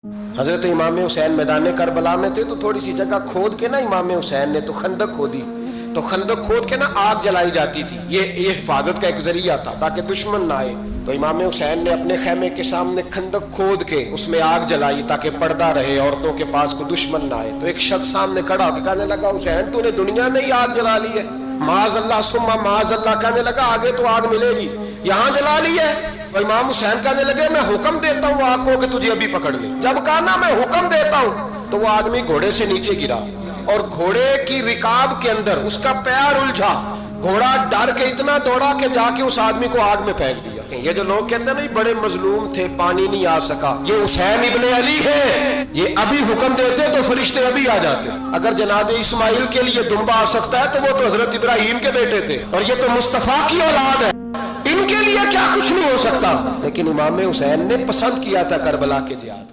हजरत इमाम हुसैन मैदान करबला में थे तो थोड़ी सी जगह खोद के ना इमाम हुसैन ने तो खंदक खोदी। तो खंदक खोद के ना आग जलाई जाती थी। ये हिफाजत का एक जरिया था ताकि दुश्मन ना आए। तो इमाम हुसैन ने अपने खैमे के सामने खंदक खोद के उसमें आग जलाई ताकि पर्दा रहे, औरतों के पास को दुश्मन ना आए। तो एक शख्स सामने खड़ा होकर कहने लगा, हुसैन तूने दुनिया में ही आग जला ली है। माज अल्लाह सुम्मा माज अल्लाह, कहने लगा आगे तो आग मिलेगी, यहाँ जला ली है। तो इमाम हुसैन कहने लगे, मैं हुक्म देता हूँ आग को कि तुझे अभी पकड़ ले। जब कहा ना मैं हुक्म देता हूँ तो वो आदमी घोड़े से नीचे गिरा और घोड़े की रिकाब के अंदर उसका पैर उलझा। घोड़ा डर के इतना दौड़ा कि जाके उस आदमी को आग में फेंक दिया। ये जो लोग कहते हैं ना बड़े मजलूम थे, पानी नहीं आ सका, ये हुसैन इब्ने अली है। ये अभी हुक्म देते तो फरिश्ते अभी आ जाते। अगर जनाब इस्माइल के लिए दुम्बा आ सकता है तो वो तो हजरत इब्राहिम के बेटे थे और ये तो मुस्तफा की औलाद है, इनके लिए क्या कुछ नहीं हो सकता। लेकिन इमाम हुसैन ने पसंद किया था करबला के जिहाद।